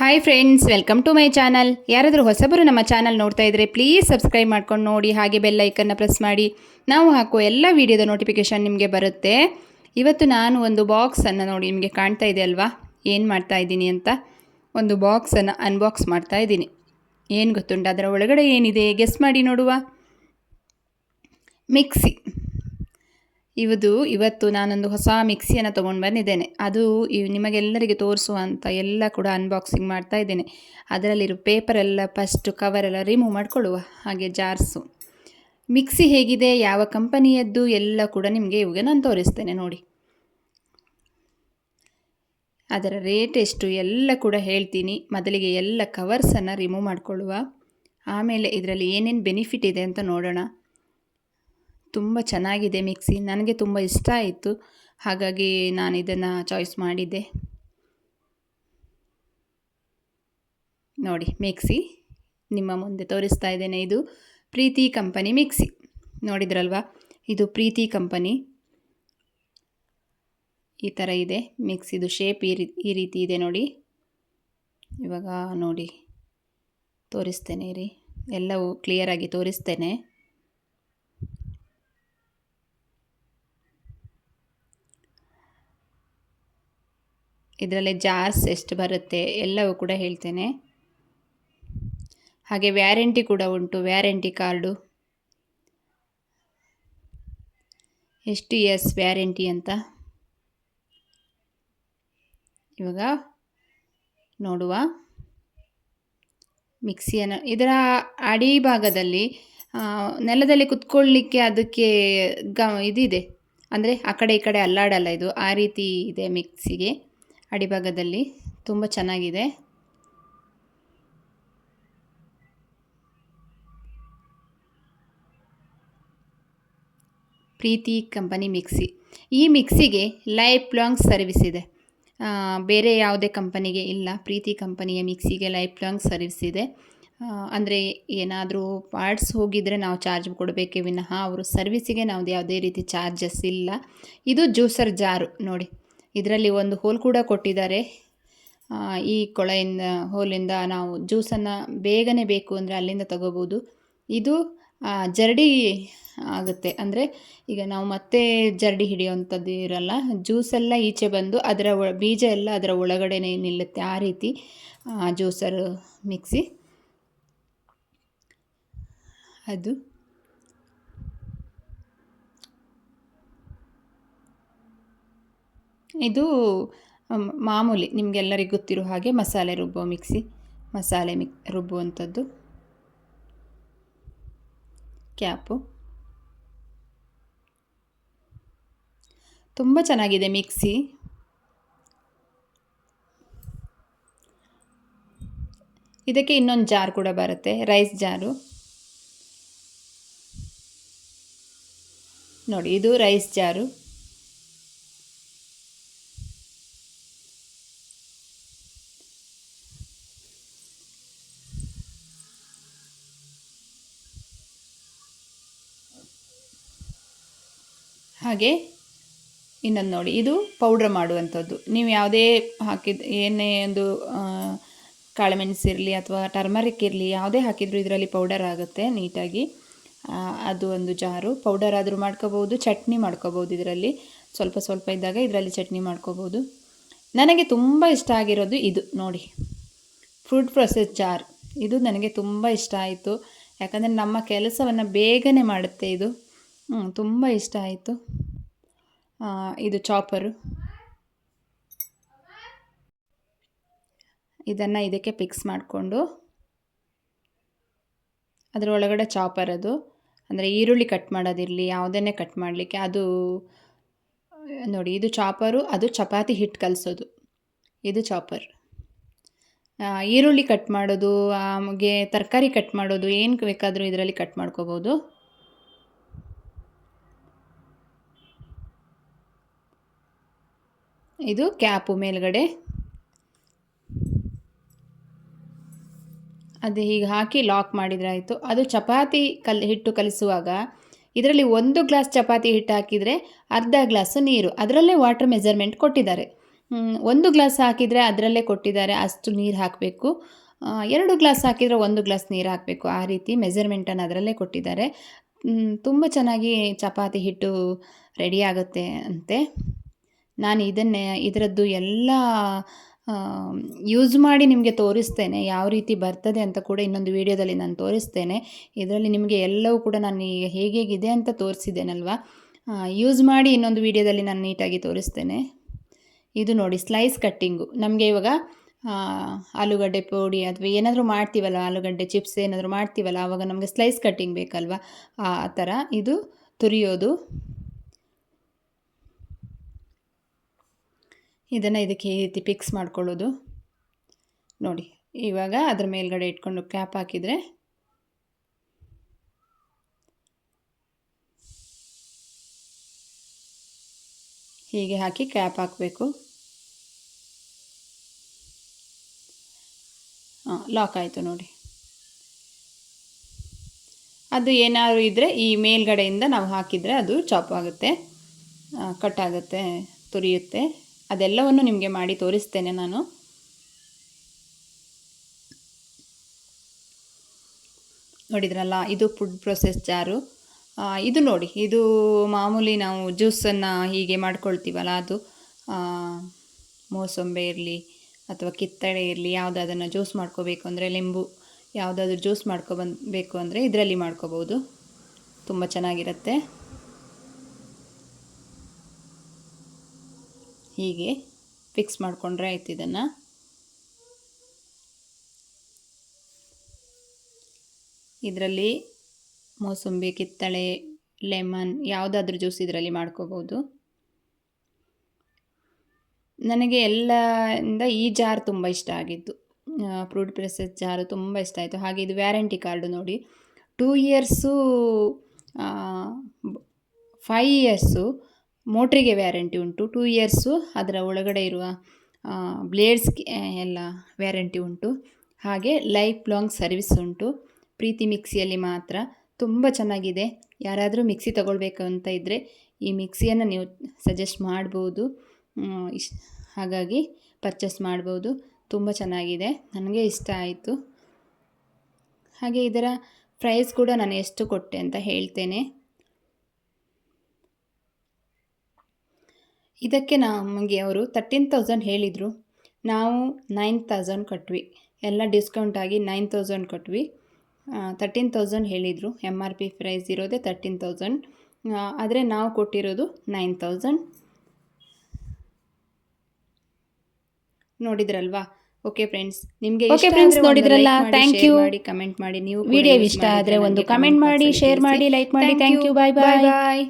Hi friends, welcome to my channel. ಯಾರಾದರೂ ಹೊಸಬರು ನಮ್ಮ ಚಾನಲ್ ನೋಡ್ತಾ ಇದ್ದರೆ ಪ್ಲೀಸ್ ಸಬ್ಸ್ಕ್ರೈಬ್ ಮಾಡ್ಕೊಂಡು ನೋಡಿ, ಹಾಗೆ ಬೆಲ್ ಐಕನ್ನ ಪ್ರೆಸ್ ಮಾಡಿ. ನಾವು ಹಾಕುವ ಎಲ್ಲ ವೀಡಿಯೋದ ನೋಟಿಫಿಕೇಷನ್ ನಿಮಗೆ ಬರುತ್ತೆ. ಇವತ್ತು ನಾನು ಒಂದು ಬಾಕ್ಸನ್ನು ನೋಡಿ, ನಿಮಗೆ ಕಾಣ್ತಾ ಇದೆ ಅಲ್ವಾ ಏನು ಮಾಡ್ತಾ ಇದ್ದೀನಿ ಅಂತ. ಒಂದು ಬಾಕ್ಸನ್ನು ಅನ್ಬಾಕ್ಸ್ ಮಾಡ್ತಾ ಇದ್ದೀನಿ. ಏನು ಗೊತ್ತುಂಟು ಅದರ ಒಳಗಡೆ ಏನಿದೆ? ಗೆಸ್ ಮಾಡಿ ನೋಡುವ. ಮಿಕ್ಸಿ. ಇವತ್ತು ನಾನೊಂದು ಹೊಸ ಮಿಕ್ಸಿಯನ್ನು ತೊಗೊಂಡು ಬಂದಿದ್ದೇನೆ. ಅದು ನಿಮಗೆಲ್ಲರಿಗೆ ತೋರಿಸುವಂಥ ಎಲ್ಲ ಕೂಡ ಅನ್ಬಾಕ್ಸಿಂಗ್ ಮಾಡ್ತಾ ಇದ್ದೇನೆ. ಅದರಲ್ಲಿರೋ ಪೇಪರೆಲ್ಲ ಫಸ್ಟು ಕವರೆಲ್ಲ ರಿಮೂವ್ ಮಾಡಿಕೊಳ್ಳುವ. ಹಾಗೆ ಜಾರ್ಸು. ಮಿಕ್ಸಿ ಹೇಗಿದೆ, ಯಾವ ಕಂಪನಿಯದ್ದು ಎಲ್ಲ ಕೂಡ ನಿಮಗೆ ಇವಾಗ ನಾನು ತೋರಿಸ್ತೇನೆ ನೋಡಿ. ಅದರ ರೇಟ್ ಎಷ್ಟು ಎಲ್ಲ ಕೂಡ ಹೇಳ್ತೀನಿ. ಮೊದಲಿಗೆ ಎಲ್ಲ ಕವರ್ಸನ್ನು ರಿಮೂವ್ ಮಾಡಿಕೊಳ್ಳುವ. ಆಮೇಲೆ ಇದರಲ್ಲಿ ಏನೇನು ಬೆನಿಫಿಟ್ ಇದೆ ಅಂತ ನೋಡೋಣ. ತುಂಬ ಚೆನ್ನಾಗಿದೆ ಮಿಕ್ಸಿ, ನನಗೆ ತುಂಬ ಇಷ್ಟ ಆಯಿತು, ಹಾಗಾಗಿ ನಾನು ಇದನ್ನು ಚಾಯ್ಸ್ ಮಾಡಿದ್ದೆ. ನೋಡಿ ಮಿಕ್ಸಿ ನಿಮ್ಮ ಮುಂದೆ ತೋರಿಸ್ತಾ ಇದ್ದೇನೆ. ಇದು ಪ್ರೀತಿ ಕಂಪನಿ ಮಿಕ್ಸಿ. ನೋಡಿದ್ರಲ್ವಾ, ಇದು ಪ್ರೀತಿ ಕಂಪನಿ. ಈ ಥರ ಇದೆ ಮಿಕ್ಸಿದು ಶೇಪ್. ಈ ರೀತಿ ಇದೆ ನೋಡಿ. ಇವಾಗ ನೋಡಿ ತೋರಿಸ್ತೇನೆ ರೀ, ಎಲ್ಲವೂ ಕ್ಲಿಯರಾಗಿ ತೋರಿಸ್ತೇನೆ. ಇದರಲ್ಲಿ ಜಾರ್ಸ್ ಎಷ್ಟು ಬರುತ್ತೆ ಎಲ್ಲವೂ ಕೂಡ ಹೇಳ್ತೇನೆ. ಹಾಗೆ ವ್ಯಾರಂಟಿ ಕೂಡ ಉಂಟು, ವ್ಯಾರಂಟಿ ಕಾರ್ಡು ಎಷ್ಟು ಇಯರ್ಸ್ ವ್ಯಾರಂಟಿ ಅಂತ ಇವಾಗ ನೋಡುವ. ಮಿಕ್ಸಿಯನ್ನು ಇದರ ಅಡಿ ಭಾಗದಲ್ಲಿ ನೆಲದಲ್ಲಿ ಕುತ್ಕೊಳ್ಳಿಕ್ಕೆ ಅದಕ್ಕೆ ಇದಿದೆ, ಅಂದರೆ ಆ ಕಡೆ ಈ ಕಡೆ ಅಲ್ಲಾಡಲ್ಲ ಇದು, ಆ ರೀತಿ ಇದೆ ಮಿಕ್ಸಿಗೆ. ಅಡಿಭಾಗದಲ್ಲಿ ತುಂಬ ಚೆನ್ನಾಗಿದೆ. ಪ್ರೀತಿ ಕಂಪನಿ ಮಿಕ್ಸಿ. ಈ ಮಿಕ್ಸಿಗೆ ಲೈಫ್ ಲಾಂಗ್ ಸರ್ವಿಸ್ ಇದೆ, ಬೇರೆ ಯಾವುದೇ ಕಂಪನಿಗೆ ಇಲ್ಲ. ಪ್ರೀತಿ ಕಂಪನಿಯ ಮಿಕ್ಸಿಗೆ ಲೈಫ್ ಲಾಂಗ್ ಸರ್ವಿಸ್ ಇದೆ. ಅಂದರೆ ಏನಾದರೂ ಪಾರ್ಟ್ಸ್ ಹೋಗಿದರೆ ನಾವು ಚಾರ್ಜ್ ಕೊಡಬೇಕೇ ವಿನಃ ಅವರು ಸರ್ವಿಸಿಗೆ ನಾವು ಯಾವುದೇ ರೀತಿ ಚಾರ್ಜಸ್ ಇಲ್ಲ. ಇದು ಜ್ಯೂಸರ್ ಜಾರು ನೋಡಿ, ಇದರಲ್ಲಿ ಒಂದು ಹೋಲ್ ಕೂಡ ಕೊಟ್ಟಿದ್ದಾರೆ. ಈ ಹೋಲಿಂದ ನಾವು ಜ್ಯೂಸನ್ನು ಬೇಗನೆ ಬೇಕು ಅಂದರೆ ಅಲ್ಲಿಂದ ತಗೋಬೋದು. ಇದು ಜರಡಿ ಆಗುತ್ತೆ, ಅಂದರೆ ಈಗ ನಾವು ಮತ್ತೆ ಜರಡಿ ಹಿಡಿಯುವಂಥದ್ದು ಇರಲ್ಲ. ಜ್ಯೂಸೆಲ್ಲ ಈಚೆ ಬಂದು ಅದರ ಬೀಜ ಎಲ್ಲ ಅದರ ಒಳಗಡೆನೇ ನಿಲ್ಲುತ್ತೆ, ಆ ರೀತಿ ಜ್ಯೂಸರ್ ಮಿಕ್ಸಿ ಅದು. ಇದು ಮಾಮೂಲಿ ನಿಮಗೆಲ್ಲರಿಗೂ ಗೊತ್ತಿರೋ ಹಾಗೆ ಮಸಾಲೆ ರುಬ್ಬೋ ಮಿಕ್ಸಿ, ಮಸಾಲೆ ರುಬ್ಬುವಂಥದ್ದು. ಕ್ಯಾಪು ತುಂಬ ಚೆನ್ನಾಗಿದೆ ಮಿಕ್ಸಿ. ಇದಕ್ಕೆ ಇನ್ನೊಂದು ಜಾರ್ ಕೂಡ ಬರುತ್ತೆ, ರೈಸ್ ಜಾರು ನೋಡಿ. ಇದು ರೈಸ್ ಜಾರು. ಹಾಗೆ ಇನ್ನೊಂದು ನೋಡಿ, ಇದು ಪೌಡ್ರ್ ಮಾಡುವಂಥದ್ದು. ನೀವು ಯಾವುದೇ ಏನೇ ಒಂದು ಕಾಳುಮೆಣಸು ಇರಲಿ ಅಥವಾ ಟರ್ಮರಿಕ್ ಇರಲಿ, ಯಾವುದೇ ಹಾಕಿದರೂ ಇದರಲ್ಲಿ ಪೌಡರ್ ಆಗುತ್ತೆ ನೀಟಾಗಿ. ಅದು ಒಂದು ಜಾರು. ಪೌಡರ್ ಆದರೂ ಮಾಡ್ಕೋಬೋದು, ಚಟ್ನಿ ಮಾಡ್ಕೋಬೋದು. ಇದರಲ್ಲಿ ಸ್ವಲ್ಪ ಸ್ವಲ್ಪ ಇದ್ದಾಗ ಇದರಲ್ಲಿ ಚಟ್ನಿ ಮಾಡ್ಕೋಬೋದು. ನನಗೆ ತುಂಬ ಇಷ್ಟ ಆಗಿರೋದು ಇದು ನೋಡಿ, ಫುಡ್ ಪ್ರೊಸೆಸ್ ಜಾರ್. ಇದು ನನಗೆ ತುಂಬ ಇಷ್ಟ ಆಯಿತು, ಯಾಕಂದರೆ ನಮ್ಮ ಕೆಲಸವನ್ನು ಬೇಗನೆ ಮಾಡುತ್ತೆ ಇದು. ತುಂಬ ಇಷ್ಟ ಆಯಿತು. ಇದು ಚಾಪರು. ಇದನ್ನು ಇದಕ್ಕೆ ಫಿಕ್ಸ್ ಮಾಡಿಕೊಂಡು ಅದರ ಒಳಗಡೆ ಚಾಪರ್, ಅದು ಅಂದರೆ ಈರುಳ್ಳಿ ಕಟ್ ಮಾಡೋದಿರಲಿ, ಯಾವುದನ್ನೇ ಕಟ್ ಮಾಡಲಿಕ್ಕೆ ಅದು ನೋಡಿ. ಇದು ಚಾಪರು, ಅದು ಚಪಾತಿ ಹಿಟ್ಟು ಕಲಿಸೋದು. ಇದು ಚಾಪರ್. ಈರುಳ್ಳಿ ಕಟ್ ಮಾಡೋದು, ಹಾಗೆ ತರಕಾರಿ ಕಟ್ ಮಾಡೋದು, ಏನು ಬೇಕಾದರೂ ಇದರಲ್ಲಿ ಕಟ್ ಮಾಡ್ಕೋಬೋದು. ಇದು ಕ್ಯಾಪು ಮೇಲ್ಗಡೆ, ಅದು ಹೀಗೆ ಹಾಕಿ ಲಾಕ್ ಮಾಡಿದರೆ ಆಯಿತು. ಅದು ಚಪಾತಿ ಹಿಟ್ಟು ಕಲಿಸುವಾಗ ಇದರಲ್ಲಿ 1 ಗ್ಲಾಸ್ ಚಪಾತಿ ಹಿಟ್ಟು ಹಾಕಿದರೆ ಅರ್ಧ ಗ್ಲಾಸು ನೀರು, ಅದರಲ್ಲೇ ವಾಟರ್ ಮೆಜರ್ಮೆಂಟ್ ಕೊಟ್ಟಿದ್ದಾರೆ. 1 ಗ್ಲಾಸ್ ಹಾಕಿದರೆ ಅದರಲ್ಲೇ ಕೊಟ್ಟಿದ್ದಾರೆ ಅಷ್ಟು ನೀರು ಹಾಕಬೇಕು. 2 ಗ್ಲಾಸ್ ಹಾಕಿದರೆ 1 ಗ್ಲಾಸ್ ನೀರು ಹಾಕಬೇಕು. ಆ ರೀತಿ ಮೆಜರ್ಮೆಂಟನ್ನು ಅದರಲ್ಲೇ ಕೊಟ್ಟಿದ್ದಾರೆ. ತುಂಬ ಚೆನ್ನಾಗಿ ಚಪಾತಿ ಹಿಟ್ಟು ರೆಡಿ ಆಗುತ್ತೆ ಅಂತೆ. ನಾನು ಇದರದ್ದು ಎಲ್ಲ ಯೂಸ್ ಮಾಡಿ ನಿಮಗೆ ತೋರಿಸ್ತೇನೆ. ಯಾವ ರೀತಿ ಬರ್ತದೆ ಅಂತ ಕೂಡ ಇನ್ನೊಂದು ವಿಡಿಯೋದಲ್ಲಿ ನಾನು ತೋರಿಸ್ತೇನೆ. ಇದರಲ್ಲಿ ನಿಮಗೆ ಎಲ್ಲವೂ ಕೂಡ ನಾನು ಈಗ ಹೇಗಿದೆ ಅಂತ ತೋರಿಸಿದ್ದೇನಲ್ವ, ಯೂಸ್ ಮಾಡಿ ಇನ್ನೊಂದು ವಿಡಿಯೋದಲ್ಲಿ ನಾನು ನೀಟಾಗಿ ತೋರಿಸ್ತೇನೆ. ಇದು ನೋಡಿ ಸ್ಲೈಸ್ ಕಟ್ಟಿಂಗು. ನಮಗೆ ಇವಾಗ ಆಲೂಗಡ್ಡೆ ಪೋಡಿ ಅಥವಾ ಏನಾದರೂ ಮಾಡ್ತೀವಲ್ಲ, ಆಲೂಗಡ್ಡೆ ಚಿಪ್ಸ್ ಏನಾದರೂ ಮಾಡ್ತೀವಲ್ಲ, ಆವಾಗ ನಮಗೆ ಸ್ಲೈಸ್ ಕಟ್ಟಿಂಗ್ ಬೇಕಲ್ವ, ಆ ಥರ ಇದು ತುರಿಯೋದು. ಇದನ್ನು ಇದಕ್ಕೆ ಈ ರೀತಿ ಫಿಕ್ಸ್ ಮಾಡ್ಕೊಳ್ಳೋದು ನೋಡಿ. ಇವಾಗ ಅದ್ರ ಮೇಲ್ಗಡೆ ಇಟ್ಕೊಂಡು ಕ್ಯಾಪ್ ಹಾಕಿದರೆ ಹೀಗೆ ಹಾಕಿ ಕ್ಯಾಪ್ ಹಾಕಬೇಕು. ಲಾಕ್ ಆಯಿತು ನೋಡಿ. ಅದು ಏನಾದರೂ ಇದ್ದರೆ ಈ ಮೇಲ್ಗಡೆಯಿಂದ ನಾವು ಹಾಕಿದರೆ ಅದು ಚಾಪ್ ಆಗುತ್ತೆ, ಕಟ್ ಆಗುತ್ತೆ, ತುರಿಯುತ್ತೆ. ಅದೆಲ್ಲವನ್ನು ನಿಮಗೆ ಮಾಡಿ ತೋರಿಸ್ತೇನೆ ನಾನು. ನೋಡಿದ್ರಲ್ಲ, ಇದು ಫುಡ್ ಪ್ರೊಸೆಸ್ ಜಾರು. ಇದು ನೋಡಿ, ಇದು ಮಾಮೂಲಿ ನಾವು ಜ್ಯೂಸನ್ನು ಹೀಗೆ ಮಾಡ್ಕೊಳ್ತೀವಲ್ಲ, ಅದು ಮೋಸಂಬೆ ಇರಲಿ ಅಥವಾ ಕಿತ್ತಳೆ ಇರಲಿ, ಯಾವುದಾದನ್ನು ಜ್ಯೂಸ್ ಮಾಡ್ಕೋಬೇಕು ಅಂದರೆ, ಲಿಂಬು ಯಾವುದಾದ್ರೂ ಜ್ಯೂಸ್ ಮಾಡ್ಕೊಬೇಕು ಅಂದರೆ ಇದರಲ್ಲಿ ಮಾಡ್ಕೋಬೋದು. ತುಂಬ ಚೆನ್ನಾಗಿರುತ್ತೆ. ಹೀಗೆ ಫಿಕ್ಸ್ ಮಾಡಿಕೊಂಡ್ರೆ ಆಯ್ತು. ಇದನ್ನು ಇದರಲ್ಲಿ ಮೋಸಂಬಿ, ಕಿತ್ತಳೆ, ಲೆಮನ್ ಯಾವುದಾದ್ರೂ ಜ್ಯೂಸ್ ಇದರಲ್ಲಿ ಮಾಡ್ಕೋಬೋದು. ನನಗೆ ಎಲ್ಲದಿಂದ ಈ ಜಾರ್ ತುಂಬ ಇಷ್ಟ ಆಗಿತ್ತು. ಫ್ರೂಟ್ ಪ್ರೆಸಸ್ ಜಾರು ತುಂಬ ಇಷ್ಟ ಆಯಿತು. ಹಾಗೆ ಇದು ವ್ಯಾರಂಟಿ ಕಾರ್ಡು ನೋಡಿ, 2 ಇಯರ್ಸು 5 ಇಯರ್ಸು ಮೋಟ್ರಿಗೆ ವ್ಯಾರಂಟಿ ಉಂಟು, 2 ಇಯರ್ಸು ಅದರ ಒಳಗಡೆ ಇರುವ ಬ್ಲೇಡ್ಸ್ ಎಲ್ಲ ವ್ಯಾರಂಟಿ ಉಂಟು. ಹಾಗೆ ಲೈಫ್ ಲಾಂಗ್ ಸರ್ವಿಸ್ ಉಂಟು. ಪ್ರೀತಿ ಮಿಕ್ಸಿಯಲ್ಲಿ ಮಾತ್ರ. ತುಂಬ ಚೆನ್ನಾಗಿದೆ. ಯಾರಾದರೂ ಮಿಕ್ಸಿ ತಗೊಳ್ಬೇಕು ಅಂತ ಇದ್ದರೆ ಈ ಮಿಕ್ಸಿಯನ್ನು ನೀವು ಸಜೆಸ್ಟ್ ಮಾಡ್ಬೋದು. ಹಾಗಾಗಿ ಪರ್ಚೇಸ್ ಮಾಡ್ಬೋದು. ತುಂಬ ಚೆನ್ನಾಗಿದೆ, ನನಗೆ ಇಷ್ಟ ಆಯಿತು. ಹಾಗೆ ಇದರ ಪ್ರೈಸ್ ಕೂಡ ನಾನು ಎಷ್ಟು ಕೊಟ್ಟೆ ಅಂತ ಹೇಳ್ತೇನೆ. ಇದಕ್ಕೆ ನಮಗೆ ಅವರು 13,000 ಹೇಳಿದರು. ನಾವು 9,000 ಕೊಟ್ವಿ. ಎಲ್ಲ ಡಿಸ್ಕೌಂಟ್ ಆಗಿ 9,000 ಕೊಟ್ವಿ. 13,000 ಹೇಳಿದರು. MRP ಪ್ರೈಸ್ ಇರೋದೇ 13,000, ಆದರೆ ನಾವು ಕೊಟ್ಟಿರೋದು 9,000. ನೋಡಿದ್ರಲ್ವಾ? ಓಕೆ ಫ್ರೆಂಡ್ಸ್, ನಿಮಗೆ ನೋಡಿದ್ರಲ್ಲ, ಥ್ಯಾಂಕ್ ಯು. ಕಮೆಂಟ್ ಮಾಡಿ. ನೀವು ವಿಡಿಯೋ ಇಷ್ಟ ಆದರೆ ಒಂದು ಕಮೆಂಟ್ ಮಾಡಿ, ಶೇರ್ ಮಾಡಿ, ಲೈಕ್ ಮಾಡಿ. Thank you. Bye bye.